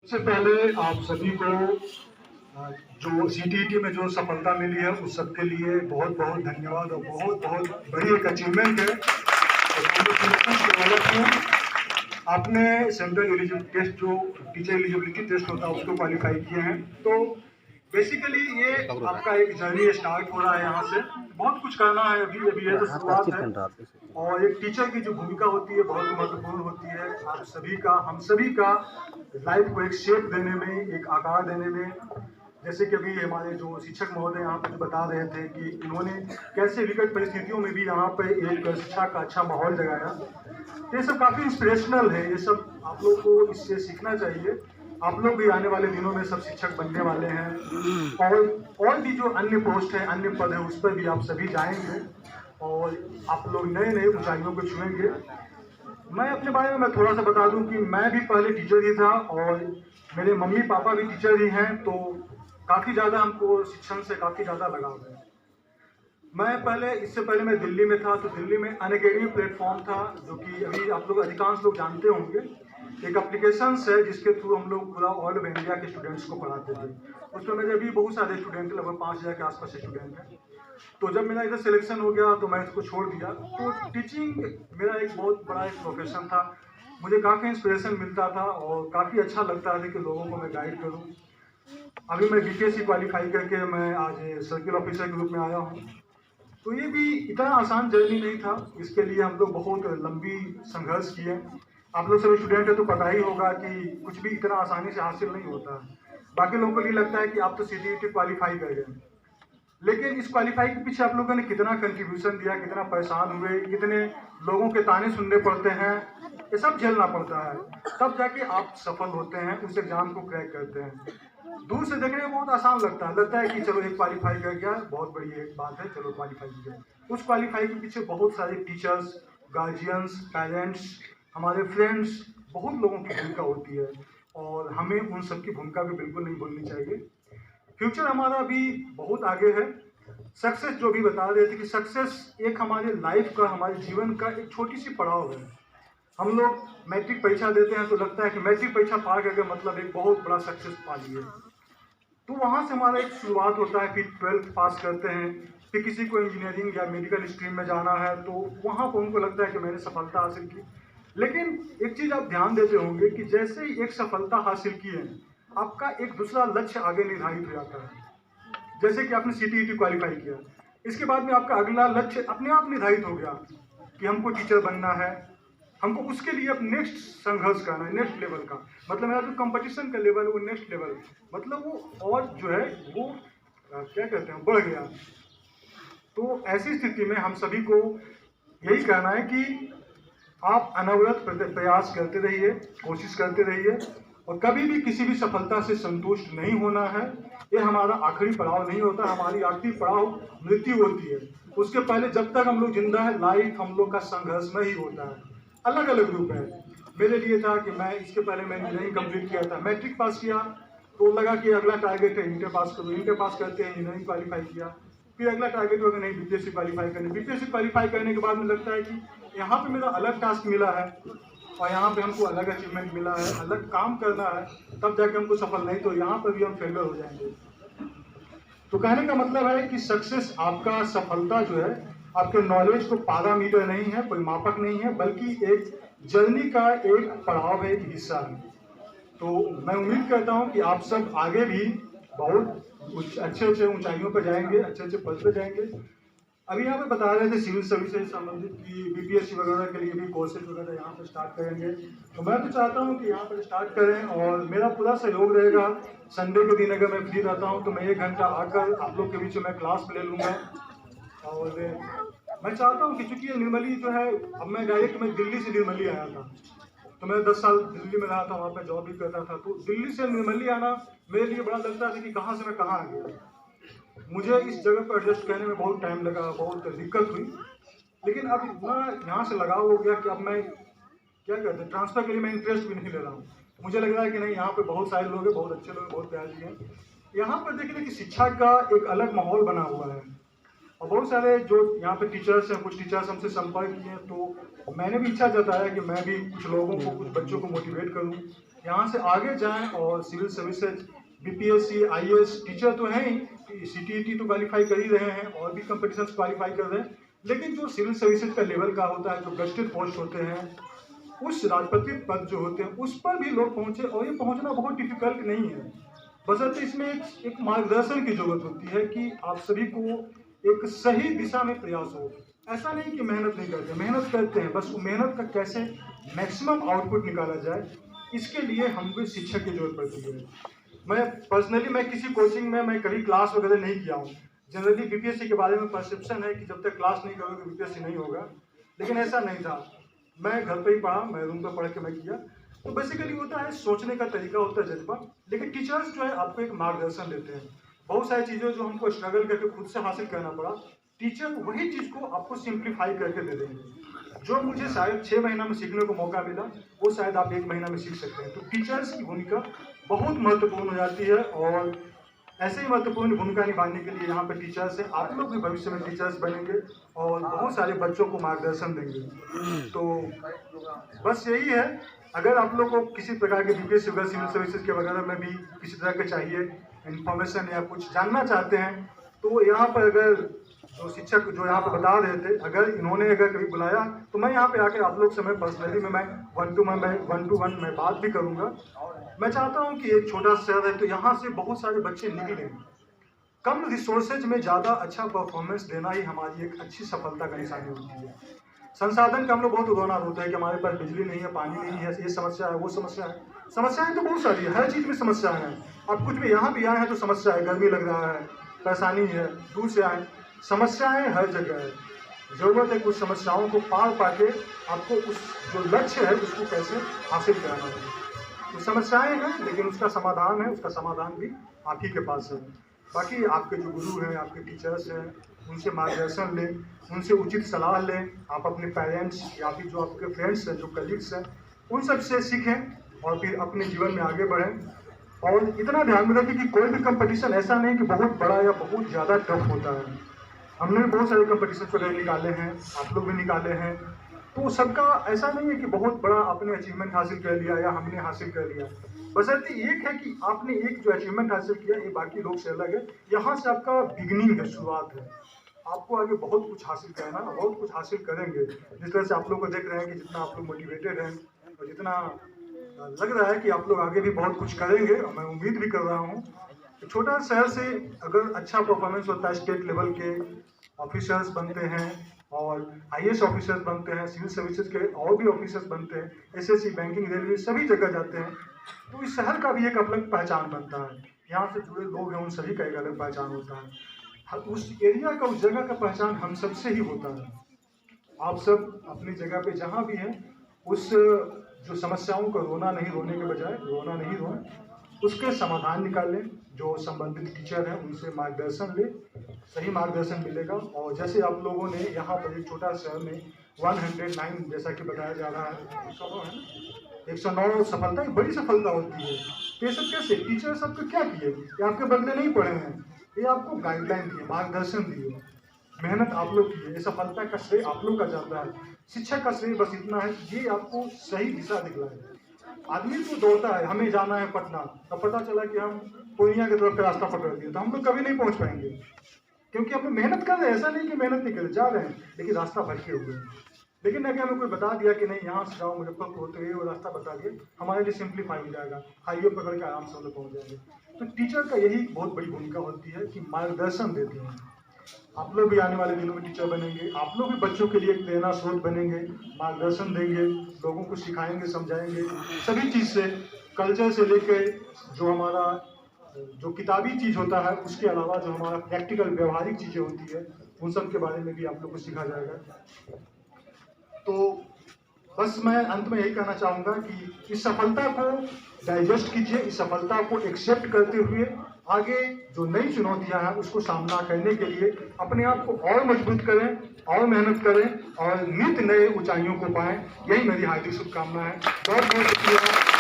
सबसे पहले आप सभी को जो सीटीईटी में जो सफलता मिली है उस सबके लिए बहुत बहुत धन्यवाद और बहुत बहुत बड़ी एक अचीवमेंट है। आपने सेंट्रल एलिजिबिलिटी टेस्ट जो टीचर एलिजिबिलिटी टेस्ट होता है उसको क्वालिफाई किए हैं। तो बेसिकली ये आपका एक जर्नी स्टार्ट हो रहा है। यहाँ से बहुत कुछ करना है, अभी अभी ये तो शुरुआत है। और एक टीचर की जो भूमिका होती है बहुत महत्वपूर्ण होती है। आप सभी का, हम सभी का लाइफ को एक शेप देने में, एक आकार देने में। जैसे कि अभी हमारे जो शिक्षक महोदय यहाँ पर बता रहे थे कि इन्होंने कैसे विकट परिस्थितियों में भी यहाँ पे एक शिक्षा का अच्छा माहौल जगाया। ये सब काफ़ी इंस्पिरेशनल है। ये सब आप लोग को इससे सीखना चाहिए। आप लोग भी आने वाले दिनों में सब शिक्षक बनने वाले हैं और भी जो अन्य पोस्ट है, अन्य पद है, उस पर भी आप सभी जाएंगे और आप लोग नए नए ऊंचाइयों को छुएंगे। मैं अपने बारे में मैं थोड़ा सा बता दूं कि मैं भी पहले टीचर ही था और मेरे मम्मी पापा भी टीचर ही हैं, तो काफ़ी ज़्यादा हमको शिक्षण से काफ़ी ज़्यादा लगाव है। इससे पहले मैं दिल्ली में था, तो दिल्ली में अनअकैडमी प्लेटफॉर्म था जो कि अभी आप लोग अधिकांश लोग जानते होंगे। एक एप्लीकेशन है जिसके थ्रू हम लोग पूरा ऑल ओवर इंडिया के स्टूडेंट्स को पढ़ाते थे। उसमें मेरे अभी बहुत सारे स्टूडेंट, लगभग 5000 के आसपास स्टूडेंट हैं। तो जब मेरा इधर सिलेक्शन हो गया तो मैं इसको छोड़ दिया। तो टीचिंग मेरा एक बहुत बड़ा एक प्रोफेशन था। मुझे काफ़ी इंस्पिरेशन मिलता था और काफ़ी अच्छा लगता था कि लोगों को मैं गाइड करूँ। अभी मैं बीपीएससी क्वालिफाई करके मैं आज सर्किल ऑफिसर के रूप में आया हूँ। तो ये भी इतना आसान जर्नी नहीं था। इसके लिए हम लोग बहुत लंबी संघर्ष किए। आप लोग सभी स्टूडेंट हैं तो पता ही होगा कि कुछ भी इतना आसानी से हासिल नहीं होता है। बाकी लोगों को ये लगता है कि आप तो सीटीईटी क्वालिफाई कर गए, लेकिन इस क्वालिफाई के पीछे आप लोगों ने कितना कंट्रीब्यूशन दिया, कितना परेशान हुए, कितने लोगों के ताने सुनने पड़ते हैं, ये सब झेलना पड़ता है। तब जाके आप सफल होते हैं, उस एग्जाम को क्रैक करते हैं। दूर से देखने में बहुत आसान लगता है कि चलो एक क्वालिफाई कर गया, बहुत बड़ी एक बात है, चलो क्वालिफाई किया। उस क्वालिफाई के पीछे बहुत सारे टीचर्स, गार्जियंस, पेरेंट्स, हमारे फ्रेंड्स, बहुत लोगों की भूमिका होती है और हमें उन सब की भूमिका भी बिल्कुल नहीं भूलनी चाहिए। फ्यूचर हमारा भी बहुत आगे है। सक्सेस जो भी बता रहे थे कि सक्सेस एक हमारे लाइफ का, हमारे जीवन का एक छोटी सी पड़ाव है। हम लोग मैट्रिक परीक्षा देते हैं तो लगता है कि मैट्रिक परीक्षा पार करके मतलब एक बहुत बड़ा सक्सेस पा लिए। तो वहाँ से हमारा एक शुरुआत होता है, फिर 12th पास करते हैं, फिर किसी को इंजीनियरिंग या मेडिकल स्ट्रीम में जाना है तो वहाँ पर उनको लगता है कि मैंने सफलता हासिल की। लेकिन एक चीज़ आप ध्यान देते होंगे कि जैसे ही एक सफलता हासिल की है, आपका एक दूसरा लक्ष्य आगे निर्धारित हो जाता है। जैसे कि आपने सीटीईटी क्वालिफाई किया, इसके बाद में आपका अगला लक्ष्य अपने आप निर्धारित हो गया कि हमको टीचर बनना है, हमको उसके लिए अब नेक्स्ट संघर्ष करना है, नेक्स्ट लेवल का। मतलब मेरा जो कंपटीशन का लेवल है वो नेक्स्ट लेवल, मतलब वो और जो है वो क्या कहते हैं, बढ़ गया। तो ऐसी स्थिति में हम सभी को यही कहना है कि आप अनवरत प्रयास करते रहिए, कोशिश करते रहिए और कभी भी किसी भी सफलता से संतुष्ट नहीं होना है। ये हमारा आखिरी पड़ाव नहीं होता, हमारी आखिरी पड़ाव मृत्यु होती है। उसके पहले जब तक हम लोग जिंदा है, लाइफ हम लोग का संघर्ष में ही होता है। अलग अलग रूप है। मेरे लिए था कि मैं इसके पहले मैं इंजीनियरिंग कंप्लीट किया था, मैट्रिक पास किया तो लगा कि अगला टारगेट है इंटर पास करूँ, इंटर पास करते हैं इंजीनियरिंग क्वालिफाई किया। फिर अगला टारगेट होगा नहीं बीपीएससी क्वालिफाई करनी, बीपीएससी क्वालिफाई करने के बाद में लगता है कि यहाँ पे मेरा अलग टास्क मिला है और यहाँ पे हमको अलग अचीवमेंट मिला है, अलग काम करना है, तब जाके हमको सफल, नहीं तो यहाँ पर भी हम फेलियर हो जाएंगे। तो कहने का मतलब है कि सक्सेस, आपका सफलता जो है आपके नॉलेज को पैरामीटर नहीं है, कोई मापक नहीं है, बल्कि एक जर्नी का एक पड़ाव है, एक हिस्सा है। तो मैं उम्मीद करता हूँ कि आप सब आगे भी बहुत अच्छे अच्छे ऊंचाइयों पर जाएंगे, अच्छे अच्छे पद पर जाएंगे। अभी यहाँ पे बता रहे थे सिविल सर्विस से संबंधित कि बीपीएससी वगैरह के लिए भी कोर्सेज वगैरह यहाँ पे स्टार्ट करेंगे। तो मैं तो चाहता हूँ कि यहाँ पर स्टार्ट करें और मेरा पूरा सहयोग रहेगा। संडे के दिन अगर मैं फ्री रहता हूँ तो मैं 1 घंटा आकर आप लोग के बीच में मैं क्लास ले लूँगा। और मैं चाहता हूँ कि चूँकि निर्मली जो है, अब मैं डायरेक्ट मैं दिल्ली से निर्मली आया था, तो मैं 10 साल दिल्ली में रहा था, वहाँ पर जॉब भी करता था। तो दिल्ली से निर्मली आना मेरे लिए बड़ा लगता था कि कहाँ से मैं कहाँ आ गया। मुझे इस जगह पर एडजस्ट करने में बहुत टाइम लगा, बहुत दिक्कत हुई। लेकिन अब इतना यहाँ से लगाव हो गया कि अब मैं क्या कहते हैं, ट्रांसफ़र के लिए मैं इंटरेस्ट भी नहीं ले रहा हूँ। मुझे लग रहा है कि नहीं, यहाँ पे बहुत सारे लोग हैं, बहुत अच्छे लोग, बहुत प्यारे हैं। यहाँ पर देखने की शिक्षा का एक अलग माहौल बना हुआ है और बहुत सारे जो यहाँ पे टीचर्स हैं, कुछ टीचर्स हमसे संपर्क किए, तो मैंने भी इच्छा जताया कि मैं भी कुछ लोगों को, कुछ बच्चों को मोटिवेट करूँ यहाँ से आगे जाएं और civil services, BPSC, IAS teacher तो हैं ही, सीटीईटी तो क्वालिफाई कर ही रहे हैं और भी कंपटीशन क्वालिफाई कर रहे हैं, लेकिन जो सिविल सर्विसेज का लेवल का होता है, जो गस्टेड पोस्ट होते हैं, उस राजपत्रित पद जो होते हैं उस पर भी लोग पहुंचे, और ये पहुंचना बहुत डिफिकल्ट नहीं है। बशर्ते इसमें एक मार्गदर्शन की जरूरत होती है कि आप सभी को एक सही दिशा में प्रयास हो। ऐसा नहीं कि मेहनत नहीं करते, मेहनत करते हैं, बस मेहनत का कैसे मैक्सिमम आउटपुट निकाला जाए, इसके लिए हमको शिक्षक की जरूरत पड़ती है। मैं किसी कोचिंग में मैं कभी क्लास वगैरह नहीं किया हूँ। जनरली बीपीएससी के बारे में परसेप्शन है कि जब तक क्लास नहीं करोगे बीपीएससी नहीं होगा, लेकिन ऐसा नहीं था। मैं घर पे ही पढ़ा, मैं रूम पे पढ़ के मैं किया। तो बेसिकली होता है सोचने का तरीका, होता है जज्बा, लेकिन टीचर्स जो है आपको एक मार्गदर्शन देते हैं। बहुत सारी चीज़ें जो हमको स्ट्रगल करके खुद से हासिल करना पड़ा, टीचर वही चीज़ को आपको सिंप्लीफाई करके दे देंगे। जो मुझे शायद 6 महीना में सीखने को मौका मिला, वो शायद आप 1 महीना में सीख सकते हैं। तो टीचर्स की भूमिका बहुत महत्वपूर्ण हो जाती है, और ऐसे ही महत्वपूर्ण भूमिका निभाने के लिए यहाँ पे टीचर्स हैं। आप लोग भी भविष्य में टीचर्स बनेंगे और बहुत सारे बच्चों को मार्गदर्शन देंगे। तो बस यही है। अगर आप लोग को किसी प्रकार के बीपीएससी वगैरह सिविल सर्विसेज के वगैरह में भी किसी तरह के चाहिए इन्फॉर्मेशन या कुछ जानना चाहते हैं, तो यहाँ पर अगर जो शिक्षक जो यहाँ पे बता रहे थे, अगर इन्होंने कभी बुलाया तो मैं यहाँ पे आके आप लोग से मैं पर्सनली में मैं 1-to-1 में बात भी करूँगा। मैं चाहता हूँ कि एक छोटा शहर है तो यहाँ से बहुत सारे बच्चे निकलें। कम रिसोर्सेज में ज़्यादा अच्छा परफॉर्मेंस देना ही हमारी एक अच्छी सफलता का निशानी होती है। संसाधन का हम लोग बहुत उदाहरण होता है कि हमारे पास बिजली नहीं है, पानी नहीं है, ये समस्या है, वो समस्या है। समस्याएं तो बहुत सारी है, हर चीज़ में समस्याएं हैं। अब कुछ भी यहाँ भी आए हैं तो समस्या है, गर्मी लग रहा है, परेशानी है, दूर से आए, समस्याएं हर जगह है। ज़रूरत है कुछ समस्याओं को पार पाके आपको उस जो लक्ष्य है उसको कैसे हासिल कराना है। तो समस्याएं हैं, लेकिन उसका समाधान है, उसका समाधान भी आप ही के पास है। बाकी आपके जो गुरु हैं, आपके टीचर्स हैं, उनसे मार्गदर्शन लें, उनसे उचित सलाह लें। आप अपने पेरेंट्स या फिर जो आपके फ्रेंड्स हैं, जो कलीग्स हैं, उन सब से सीखें और फिर अपने जीवन में आगे बढ़ें। और इतना ध्यान में रखें कि कोई भी कंपटीशन ऐसा नहीं कि बहुत बड़ा या बहुत ज़्यादा टफ होता है। हमने भी बहुत सारे कंपटीशन वगैरह निकाले हैं, आप लोग भी निकाले हैं, तो सबका ऐसा नहीं है कि बहुत बड़ा आपने अचीवमेंट हासिल कर लिया या हमने हासिल कर लिया। बशर्ते एक है कि आपने एक जो अचीवमेंट हासिल किया, ये बाकी लोग से अलग है। यहाँ से आपका बिगिनिंग है, शुरुआत है। आपको आगे बहुत कुछ हासिल करना, बहुत कुछ हासिल करेंगे। जिस तरह से आप लोग को देख रहे हैं कि जितना आप लोग मोटिवेटेड हैं और जितना लग रहा है कि आप लोग आगे भी बहुत कुछ करेंगे, और मैं उम्मीद भी कर रहा हूँ। छोटा शहर से अगर अच्छा परफॉर्मेंस होता है, स्टेट लेवल के ऑफिसर्स बनते हैं और आईएएस ऑफिसर्स बनते हैं, सिविल सर्विसेज के और भी ऑफिसर्स बनते हैं, एसएससी, बैंकिंग, रेलवे सभी जगह जाते हैं, तो इस शहर का भी एक अलग पहचान बनता है। यहाँ से जुड़े लोग हैं, उन सभी का एक अलग पहचान होता है। उस एरिया का, उस जगह का पहचान हम सबसे ही होता है। आप सब अपनी जगह पे जहाँ भी हैं, उस जो समस्याओं को रोना नहीं, रोने के बजाय रोना नहीं रोएं, उसके समाधान निकालें। जो संबंधित टीचर हैं उनसे मार्गदर्शन लें, सही मार्गदर्शन मिलेगा। और जैसे आप लोगों ने यहाँ पर एक छोटा शहर में 109 जैसा कि बताया जा रहा है, 109 सफलता एक बड़ी सफलता होती है। तो ये सब कैसे टीचर सबको क्या किए, ये आपके बदले नहीं पड़े हैं, ये आपको गाइडलाइन दिए, मार्गदर्शन दिए, मेहनत आप लोग की है। ये सफलता का श्रेय आप लोग का जाता है। शिक्षक का श्रेय बस इतना है कि ये आपको सही दिशा दिखलाए। आदमी तो दौड़ता है, हमें जाना है पटना, तो पता चला कि हम पूर्णिया की तरफ का रास्ता पकड़ दिया, तो हम लोग कभी नहीं पहुंच पाएंगे, क्योंकि हम लोग मेहनत कर रहे हैं। ऐसा नहीं कि मेहनत नहीं कर रहे, जा रहे हैं, लेकिन रास्ता भटके हुए हैं। लेकिन अगर हमें कोई बता दिया कि नहीं यहाँ से जाओ मुजफ्फरपुर होते हुए, वो रास्ता बता दिए, हमारे लिए सिंप्लीफाई हो जाएगा, हाईवे पकड़ के आराम से हम लोग पहुँच जाएंगे। तो टीचर का यही बहुत बड़ी भूमिका होती है कि मार्गदर्शन देते हैं। आप लोग भी आने वाले दिनों में टीचर बनेंगे, आप लोग भी बच्चों के लिए एक प्रेरणा स्रोत बनेंगे, मार्गदर्शन देंगे, लोगों को सिखाएंगे, समझाएंगे, सभी चीज़ से, कल्चर से लेकर जो हमारा जो किताबी चीज़ होता है, उसके अलावा जो हमारा प्रैक्टिकल व्यवहारिक चीज़ें होती है, उन सब के बारे में भी आप लोग को सिखा जाएगा। तो बस मैं अंत में यही कहना चाहूँगा कि इस सफलता को डाइजेस्ट कीजिए, इस सफलता को एक्सेप्ट करते हुए आगे जो नई चुनौतियां हैं उसको सामना करने के लिए अपने आप को और मजबूत करें, और मेहनत करें, और नित्य नए ऊंचाइयों को पाएं। यही मेरी हार्दिक शुभकामना है। बहुत बहुत शुक्रिया।